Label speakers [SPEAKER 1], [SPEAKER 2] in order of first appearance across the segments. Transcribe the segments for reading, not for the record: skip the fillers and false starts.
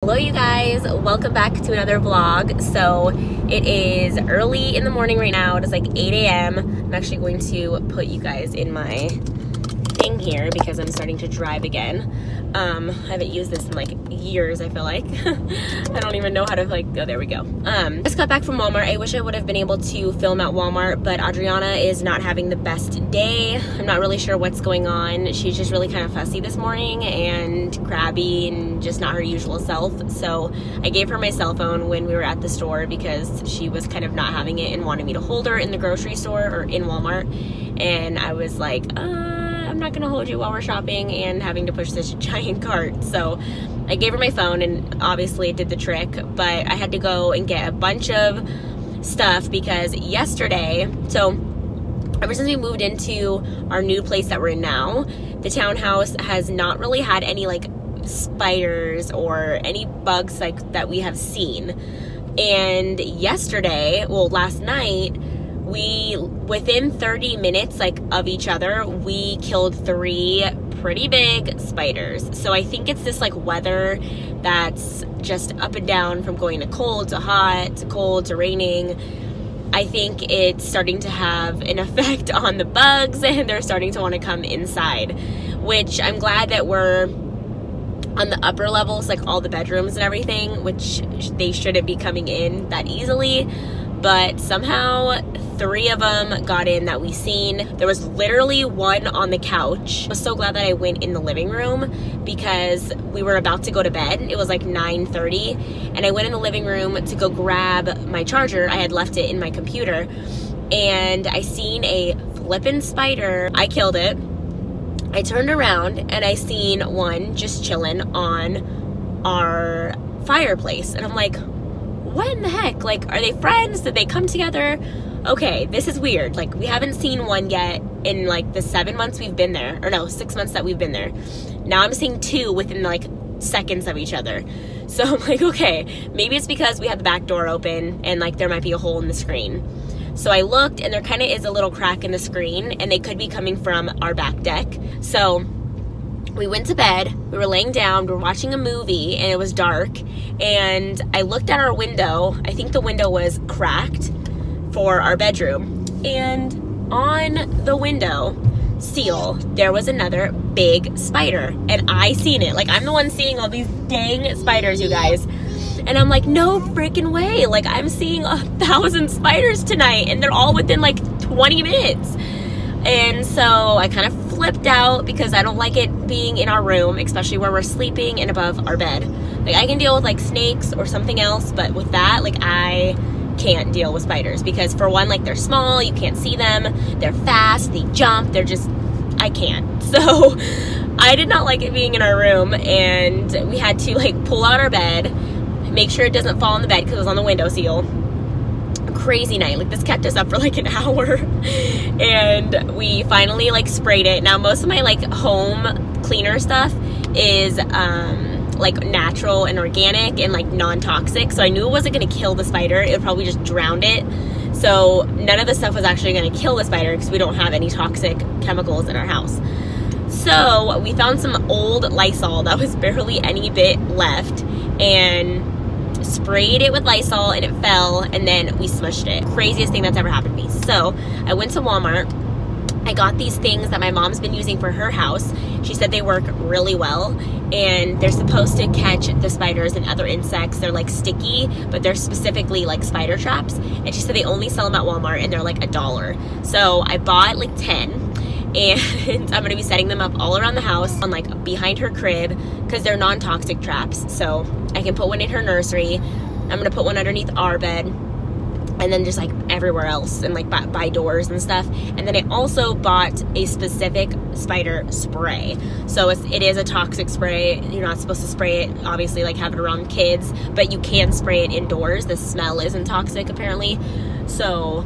[SPEAKER 1] Hello you guys, welcome back to another vlog. So it is early in the morning right now. It is like 8 a.m. I'm actually going to put you guys in my thing here because I'm starting to drive again. I haven't used this in like years, I feel like. I don't even know how to like, oh, there we go. Just got back from Walmart. I wish I would have been able to film at Walmart, but Adriana is not having the best day. I'm not really sure what's going on. She's just really kind of fussy this morning and crabby and just not her usual self. So I gave her my cell phone when we were at the store because she was kind of not having it and wanted me to hold her in the grocery store or in Walmart. And I was like, I'm not gonna hold you while we're shopping and having to push this giant cart. So I gave her my phone and obviously it did the trick, but I had to go and get a bunch of stuff because yesterday, so ever since we moved into our new place that we're in now, the townhouse has not really had any like spiders or any bugs like that we have seen. And yesterday, well, last night, within 30 minutes like of each other, we killed 3 pretty big spiders. So I think it's this like weather that's just up and down from going to cold to hot to cold to raining. I think it's starting to have an effect on the bugs and they're starting to want to come inside, which I'm glad that we're on the upper levels, like all the bedrooms and everything, which they shouldn't be coming in that easily. But somehow 3 of them got in that we seen. There was literally 1 on the couch. I was so glad that I went in the living room because we were about to go to bed. It was like 9:30 and I went in the living room to go grab my charger. I had left it in my computer and I seen a flippin' spider. I killed it. I turned around and I seen one just chilling on our fireplace and I'm like, what in the heck? Like, are they friends? Did they come together? Okay, this is weird. Like, we haven't seen one yet in like the 7 months we've been there, or no, 6 months that we've been there. Now I'm seeing 2 within like seconds of each other. So I'm like, okay, maybe it's because we had the back door open and like there might be a hole in the screen. So I looked and there kind of is a little crack in the screen and they could be coming from our back deck. So we went to bed, we were laying down, we were watching a movie and it was dark and I looked at our window. I think the window was cracked for our bedroom and on the window seal there was another big spider and I seen it. Like, I'm the one seeing all these dang spiders, you guys. And I'm like, no freaking way. Like, I'm seeing 1,000 spiders tonight and they're all within like 20 minutes. And so I kind of flipped out because I don't like it being in our room, especially where we're sleeping and above our bed. Like, I can deal with like snakes or something else, but with that, like, I can't deal with spiders because for one, like, they're small, you can't see them, they're fast, they jump, they're just, I can't. So I did not like it being in our room and we had to like pull out our bed, make sure it doesn't fall on the bed because it was on the window seal. Crazy night. Like, this kept us up for like an hour and we finally like sprayed it. Now most of my like home cleaner stuff is like natural and organic and like non-toxic, so I knew it wasn't going to kill the spider. It would probably just drown it. So none of the stuff was actually going to kill the spider because we don't have any toxic chemicals in our house. So we found some old Lysol that was barely any bit left and sprayed it with Lysol and it fell and then we smushed it. Craziest thing that's ever happened to me. So I went to Walmart. I got these things that my mom's been using for her house. She said they work really well and they're supposed to catch the spiders and other insects. They're like sticky, but they're specifically like spider traps. And she said they only sell them at Walmart and they're like $1. So I bought like 10 and I'm gonna be setting them up all around the house on like behind her crib because they're non-toxic traps. So I can put one in her nursery. I'm gonna put one underneath our bed and then just like everywhere else and like by doors and stuff. And then I also bought a specific spider spray. So it is a toxic spray. You're not supposed to spray it, obviously, like have it around kids, but you can spray it indoors. The smell isn't toxic apparently. So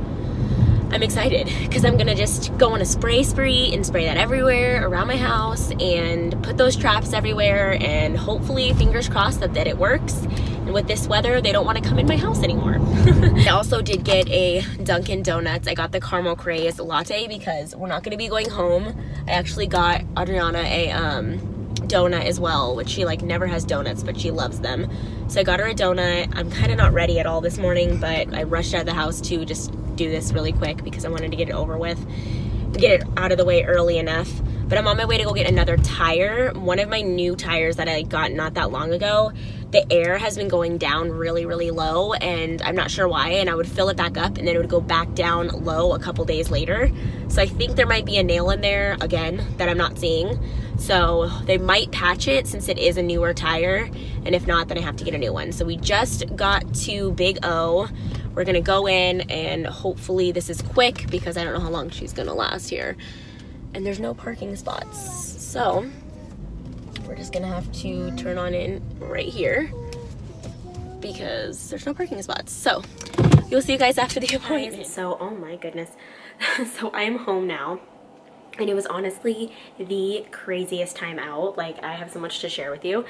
[SPEAKER 1] I'm excited because I'm gonna just go on a spray spree and spray that everywhere around my house and put those traps everywhere and hopefully, fingers crossed, that it works. And with this weather, they don't want to come in my house anymore. I also did get a Dunkin' Donuts. I got the caramel craze latte because we're not gonna be going home. I actually got Adriana a donut as well, which she like never has donuts, but she loves them. So I got her a donut. I'm kind of not ready at all this morning, but I rushed out of the house to just do this really quick because I wanted to get it over with, get it out of the way early enough. But I'm on my way to go get another tire. One of my new tires that I got not that long ago, the air has been going down really, really low, and I'm not sure why, and I would fill it back up and then it would go back down low a couple days later. So I think there might be a nail in there again that I'm not seeing. So they might patch it since it is a newer tire, and if not, then I have to get a new one. So we just got to Big O. We're gonna go in, and hopefully this is quick because I don't know how long she's gonna last here. And there's no parking spots. So we're just gonna have to turn on in right here because there's no parking spots. So you'll see you guys after the appointment. So, oh my goodness. So I'm home now. And it was honestly the craziest time out. Like, I have so much to share with you.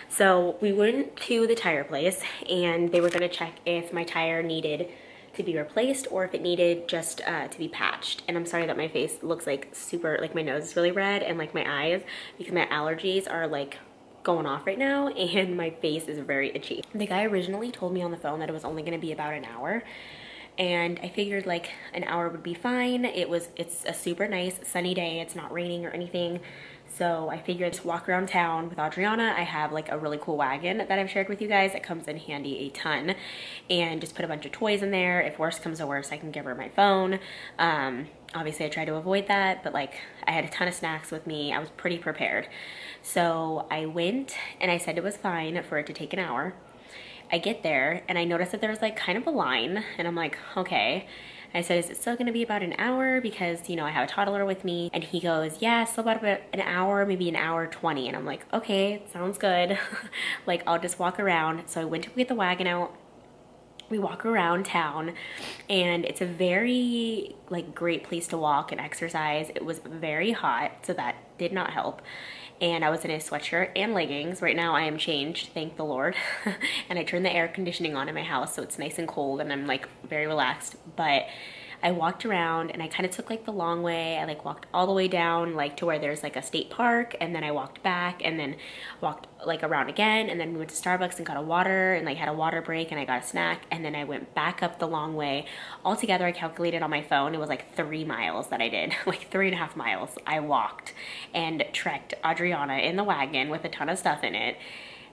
[SPEAKER 1] So we went to the tire place, and they were gonna check if my tire needed to be replaced or if it needed just to be patched. And I'm sorry that my face looks like super, like my nose is really red and like my eyes, because my allergies are like going off right now and my face is very itchy. The guy originally told me on the phone that it was only gonna be about an hour, and I figured like an hour would be fine. It's a super nice sunny day. It's not raining or anything. So I figured just walk around town with Adriana. I have like a really cool wagon that I've shared with you guys. It comes in handy a ton, and just put a bunch of toys in there. If worse comes to worse, I can give her my phone. Obviously I try to avoid that, but like I had a ton of snacks with me. I was pretty prepared. So I went and I said it was fine for it to take an hour. I get there and I noticed that there was like kind of a line, and I'm like, okay. I said, is it still gonna be about an hour? Because, you know, I have a toddler with me. And he goes, yeah, still about an hour, maybe an hour 20. And I'm like, okay, sounds good. Like, I'll just walk around. So I went to get the wagon out. We walk around town, and it's a very like great place to walk and exercise. It was very hot, so that did not help. And I was in a sweatshirt and leggings. Right now I am changed, thank the Lord. And I turned the air conditioning on in my house, so it's nice and cold and I'm like very relaxed. But I walked around and I kind of took like the long way. I like walked all the way down like to where there's like a state park, and then I walked back and then walked like around again, and then we went to Starbucks and got a water and like had a water break, and I got a snack, and then I went back up the long way. Altogether, I calculated on my phone, it was like 3 miles that I did, like 3.5 miles I walked and trekked Adriana in the wagon with a ton of stuff in it.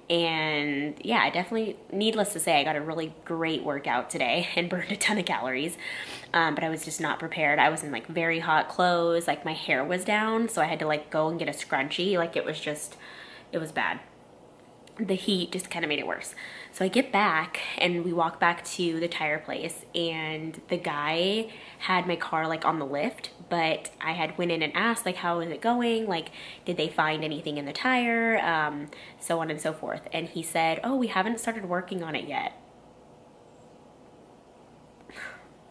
[SPEAKER 1] And yeah, I definitely, needless to say, I got a really great workout today and burned a ton of calories. But I was just not prepared. I was in like very hot clothes, like my hair was down, so I had to like go and get a scrunchie. Like it was bad. The heat just kind of made it worse. So I get back and we walk back to the tire place, and the guy had my car like on the lift, but I had went in and asked like, how is it going? Like, did they find anything in the tire? So on and so forth. And he said, oh, we haven't started working on it yet.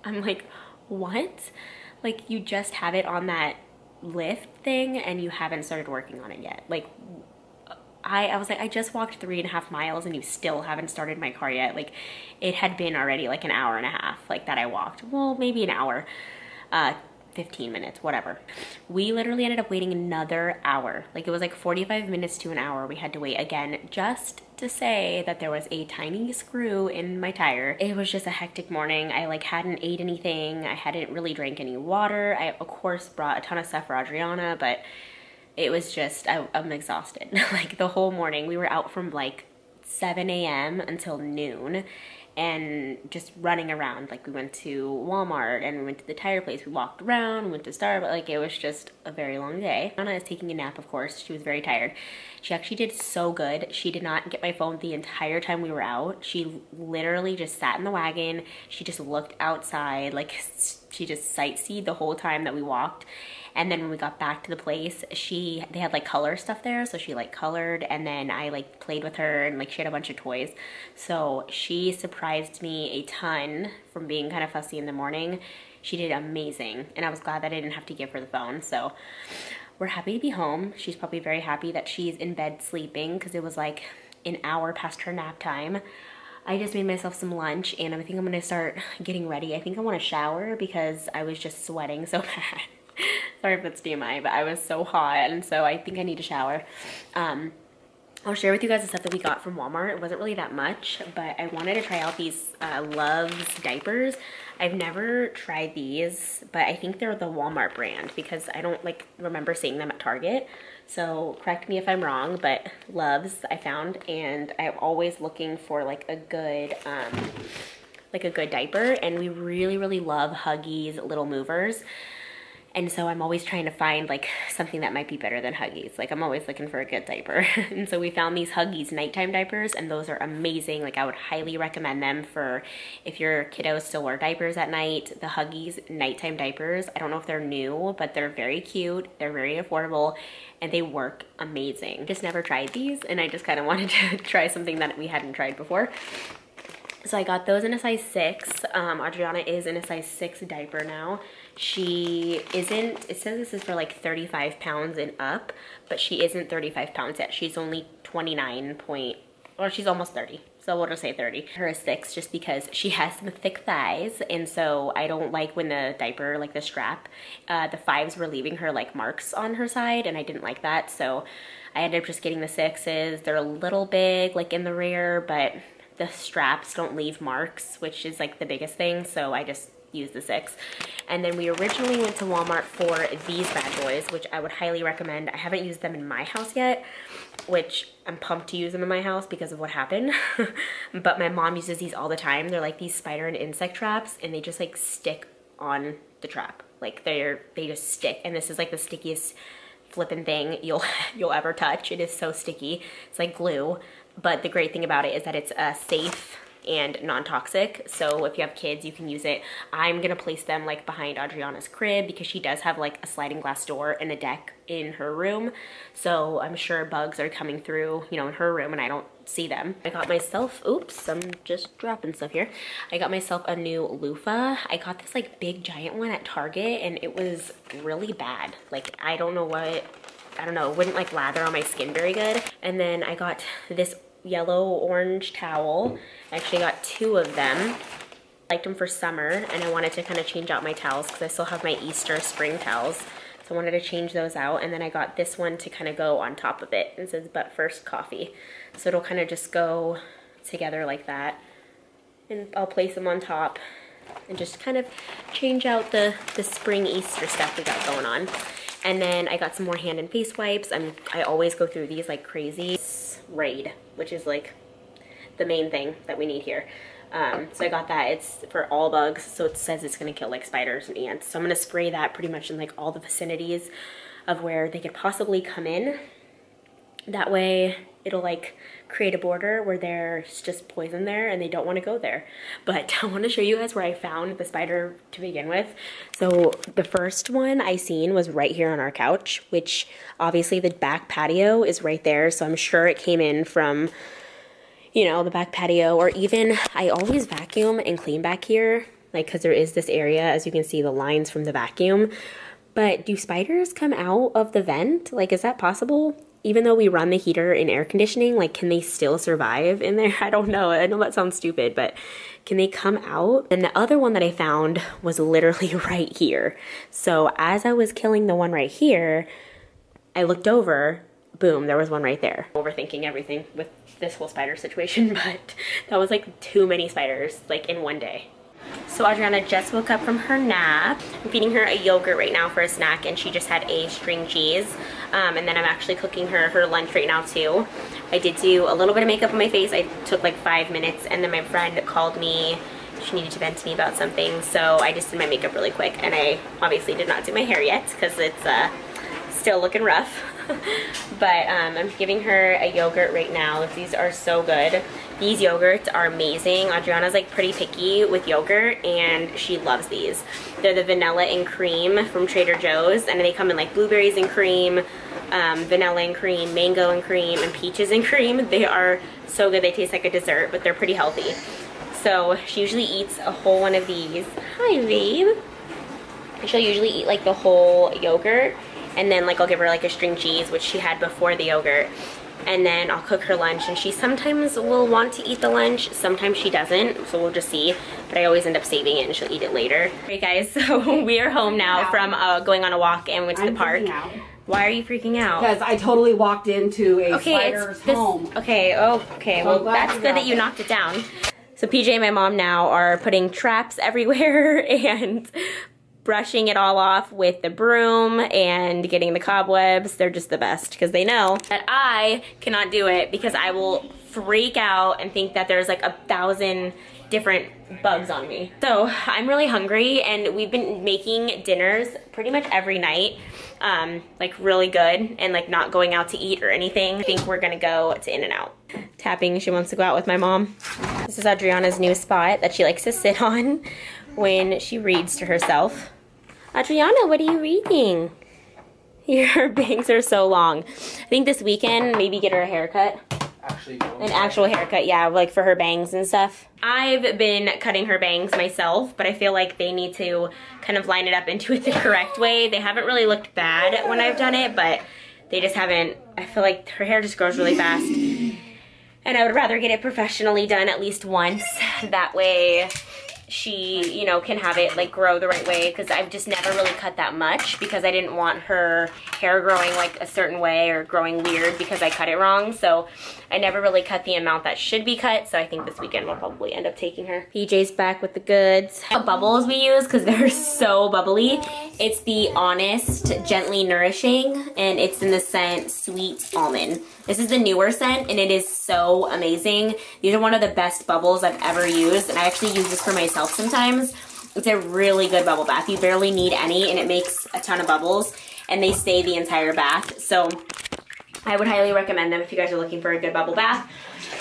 [SPEAKER 1] I'm like, what? Like, you just have it on that lift thing and you haven't started working on it yet. Like, I was like, I just walked 3.5 miles and you still haven't started my car yet. Like, it had been already like an hour and a half, like that I walked. Well, maybe an hour, 15 minutes, whatever. We literally ended up waiting another hour. Like, it was like 45 minutes to an hour we had to wait again, just to say that there was a tiny screw in my tire. It was just a hectic morning. I like hadn't ate anything. I hadn't really drank any water. I of course brought a ton of stuff for Adriana, but it was just, I'm exhausted. Like the whole morning, we were out from like 7 a.m. until noon and just running around. Like we went to Walmart and we went to the tire place. We walked around, we went to Starbucks. Like it was just a very long day. Anna is taking a nap, of course. She was very tired. She actually did so good. She did not get my phone the entire time we were out. She literally just sat in the wagon. She just looked outside. Like she just sightseed the whole time that we walked. And then when we got back to the place, they had like color stuff there. So she like colored, and then I like played with her, and like she had a bunch of toys. So she surprised me a ton from being kind of fussy in the morning. She did amazing. And I was glad that I didn't have to give her the phone. So we're happy to be home. She's probably very happy that she's in bed sleeping, because it was like an hour past her nap time. I just made myself some lunch, and I think I'm gonna start getting ready. I think I want to shower because I was just sweating so bad. Sorry if it's TMI, but I was so hot, and so I think I need a shower. I'll share with you guys the stuff that we got from Walmart. It wasn't really that much, but I wanted to try out these Love's diapers. I've never tried these, but I think they're the Walmart brand because I don't like remember seeing them at Target. So correct me if I'm wrong, but Love's I found, and I'm always looking for like a good diaper, and we really love Huggies Little Movers. And so I'm always trying to find like something that might be better than Huggies. Like I'm always looking for a good diaper. And so we found these Huggies nighttime diapers, and those are amazing. Like I would highly recommend them for if your kiddos still wear diapers at night. The Huggies nighttime diapers, I don't know if they're new, but they're very cute. They're very affordable, and they work amazing. Just never tried these, and I just kind of wanted to try something that we hadn't tried before. So I got those in a size 6. Adriana is in a size 6 diaper now. She isn't, it says this is for like 35 pounds and up, but she isn't 35 pounds yet. She's only 29 point, or she's almost 30. So we'll just say 30. Her is 6 just because she has some thick thighs, and so I don't like when the diaper, like the strap, the 5s were leaving her like marks on her side, and I didn't like that. So I ended up just getting the 6s. They're a little big like in the rear, but the straps don't leave marks, which is like the biggest thing. So I just use the 6. And then we originally went to Walmart for these bad boys, which I would highly recommend. I haven't used them in my house yet, which I'm pumped to use them in my house because of what happened. But my mom uses these all the time. They're like these spider and insect traps, and they just like stick on the trap. Like they just stick, and this is like the stickiest flipping thing you'll ever touch. It is so sticky. It's like glue. But the great thing about it is that it's safe and non-toxic. So if you have kids, you can use it. I'm gonna place them like behind Adriana's crib because she does have like a sliding glass door and a deck in her room. So I'm sure bugs are coming through, you know, in her room, and I don't see them. I got myself, oops, I'm just dropping stuff here. I got myself a new loofah. I got this like big giant one at Target, and it was really bad. Like I don't know, it wouldn't like lather on my skin very good. And then I got this yellow orange towel. I actually got 2 of them. I liked them for summer, and I wanted to kind of change out my towels because I still have my Easter spring towels. So I wanted to change those out. And then I got this one to kind of go on top of it. It says, but first coffee. So it'll kind of just go together like that. And I'll place them on top and just kind of change out the spring Easter stuff we got going on. And then I got some more hand and face wipes. I always go through these like crazy. Raid, which is like the main thing that we need here. So I got that. It's for all bugs, so it says it's gonna kill like spiders and ants. So I'm gonna spray that pretty much in like all the vicinities of where they could possibly come in. That way it'll like create a border where there's just poison there and they don't want to go there. But I want to show you guys where I found the spider to begin with. So the first one I seen was right here on our couch, which obviously the back patio is right there. So I'm sure it came in from, you know, the back patio, or even I always vacuum and clean back here, like because there is this area, as you can see, the lines from the vacuum. But do spiders come out of the vent? Like, is that possible? Even though we run the heater and air conditioning, like, can they still survive in there? I don't know. I know that sounds stupid, but can they come out? And the other one that I found was literally right here. So as I was killing the one right here, I looked over, boom, there was one right there. Overthinking everything with this whole spider situation, but that was like too many spiders, like in one day. So Adriana just woke up from her nap. I'm feeding her a yogurt right now for a snack, and she just had a string cheese. And then I'm actually cooking her lunch right now too. I did do a little bit of makeup on my face. I took like 5 minutes, and then my friend called me. She needed to vent to me about something, so I just did my makeup really quick. And I obviously did not do my hair yet because it's still looking rough. But I'm giving her a yogurt right now. These are so good. These yogurts are amazing. Adriana's like pretty picky with yogurt, and she loves these. They're the vanilla and cream from Trader Joe's, and they come in like blueberries and cream, vanilla and cream, mango and cream, and peaches and cream. They are so good. They taste like a dessert, but they're pretty healthy. So she usually eats a whole one of these. Hi, babe. She'll usually eat like the whole yogurt, and then like I'll give her like a string cheese, which she had before the yogurt. and then I'll cook her lunch, and she sometimes will want to eat the lunch, sometimes she doesn't, so we'll just see, but I always end up saving it and she'll eat it later. Alright guys, so we are home now from going on a walk and went to the park. Why are you freaking out?
[SPEAKER 2] Because I totally walked into a spider's home.
[SPEAKER 1] Okay, well that's good that you knocked it down. So PJ and my mom now are putting traps everywhere and brushing it all off with the broom and getting the cobwebs. They're just the best because they know that I cannot do it because I will freak out and think that there's like 1,000 different bugs on me. So I'm really hungry, and we've been making dinners pretty much every night, like really good, and like not going out to eat or anything. I think we're gonna go to In-N-Out. Tapping, she wants to go out with my mom. This is Adriana's new spot that she likes to sit on when she reads to herself. Adriana, what are you reading? Your bangs are so long. I think this weekend, maybe get her a haircut. An actual haircut, yeah, like for her bangs and stuff. I've been cutting her bangs myself, but I feel like they need to kind of line it up into it the correct way. They haven't really looked bad when I've done it, but they just haven't. I feel like her hair just grows really fast. And I would rather get it professionally done at least once. That way she, you know, can have it like grow the right way, because I've just never really cut that much because I didn't want her hair growing like a certain way or growing weird because I cut it wrong. So I never really cut the amount that should be cut. So I think this weekend we'll probably end up taking her. PJ's back with the goods. The bubbles we use, because they're so bubbly. It's the Honest Gently Nourishing, and it's in the scent Sweet Almond. This is the newer scent, and it is so amazing. These are one of the best bubbles I've ever used, and I actually use this for myself sometimes. It's a really good bubble bath. You barely need any, and it makes a ton of bubbles, and they stay the entire bath. So I would highly recommend them if you guys are looking for a good bubble bath.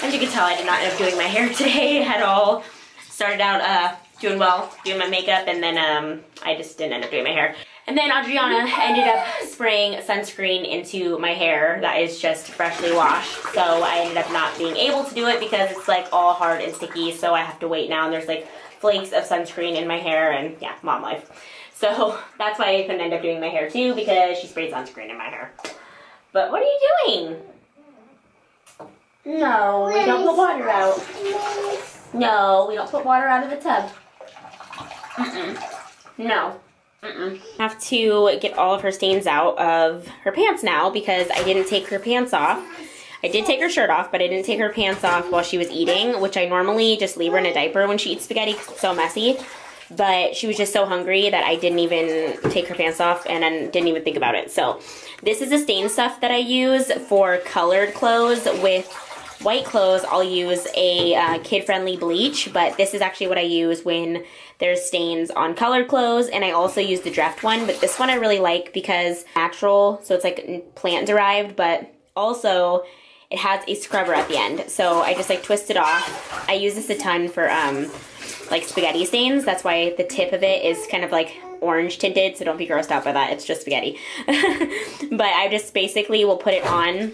[SPEAKER 1] As you can tell, I did not end up doing my hair today at all. Started out doing my makeup, and then I just didn't end up doing my hair. And then Adriana ended up spraying sunscreen into my hair that is just freshly washed. So I ended up not being able to do it because it's like all hard and sticky. So I have to wait now, and there's like flakes of sunscreen in my hair, and yeah, mom life. So that's why I couldn't end up doing my hair too, because she sprayed sunscreen in my hair. But what are you doing? No, we don't put water out. No, we don't put water out of the tub. No. I have to get all of her stains out of her pants now because I didn't take her pants off. I did take her shirt off, but I didn't take her pants off while she was eating, which I normally just leave her in a diaper when she eats spaghetti because it's so messy. But she was just so hungry that I didn't even take her pants off, and then didn't even think about it. So this is the stain stuff that I use for colored clothes. With white clothes, I'll use a kid-friendly bleach, but this is actually what I use when there's stains on colored clothes. And I also use the Dreft one, but this one I really like because it's natural, so it's like plant derived, but also it has a scrubber at the end. So I just like twist it off. I use this a ton for like spaghetti stains. That's why the tip of it is kind of like orange tinted, so don't be grossed out by that. It's just spaghetti. But I just basically will put it on.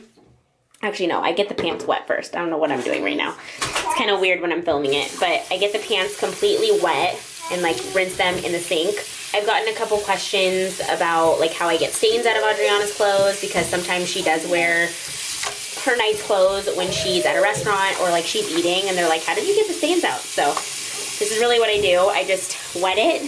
[SPEAKER 1] Actually, no, I get the pants wet first. I don't know what I'm doing right now. It's kind of weird when I'm filming it, but I get the pants completely wet and like rinse them in the sink. I've gotten a couple questions about like how I get stains out of Adriana's clothes, because sometimes she does wear her nice clothes when she's at a restaurant or like she's eating, and they're like, how did you get the stains out? So this is really what I do. I just wet it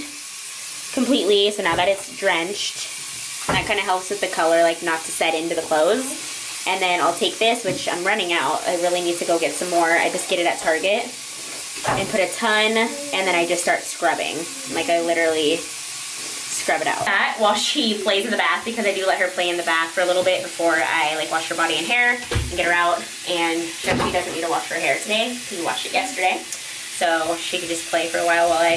[SPEAKER 1] completely, so now that it's drenched, that kind of helps with the color, like not to set into the clothes. And then I'll take this, which I'm running out. I really need to go get some more. I just get it at Target and put a ton, and then I just start scrubbing. Like I literally scrub it out. That while she plays in the bath, because I do let her play in the bath for a little bit before I like wash her body and hair and get her out. And she doesn't need to wash her hair today because we washed it yesterday. So she could just play for a while I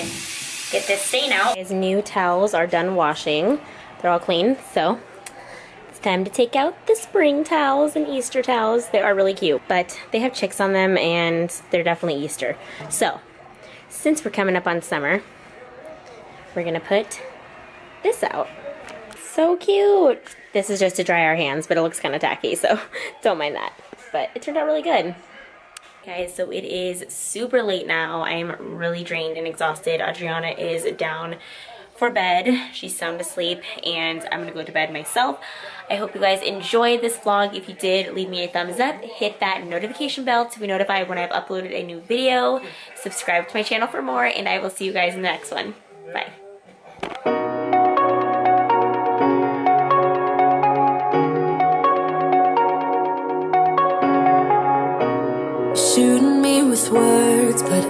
[SPEAKER 1] get this stain out. His new towels are done washing. They're all clean, so time to take out the spring towels and Easter towels. They are really cute, but they have chicks on them and they're definitely Easter. So since we're coming up on summer, we're gonna put this out. So cute. This is just to dry our hands, but it looks kind of tacky, so don't mind that. But it turned out really good. Guys, so it is super late now. I am really drained and exhausted. Adriana is down for bed. She's sound asleep and I'm gonna go to bed myself. I hope you guys enjoyed this vlog. If you did, leave me a thumbs up, hit that notification bell to be notified when I've uploaded a new video, subscribe to my channel for more, and I will see you guys in the next one. Bye.
[SPEAKER 3] Shooting me with words, but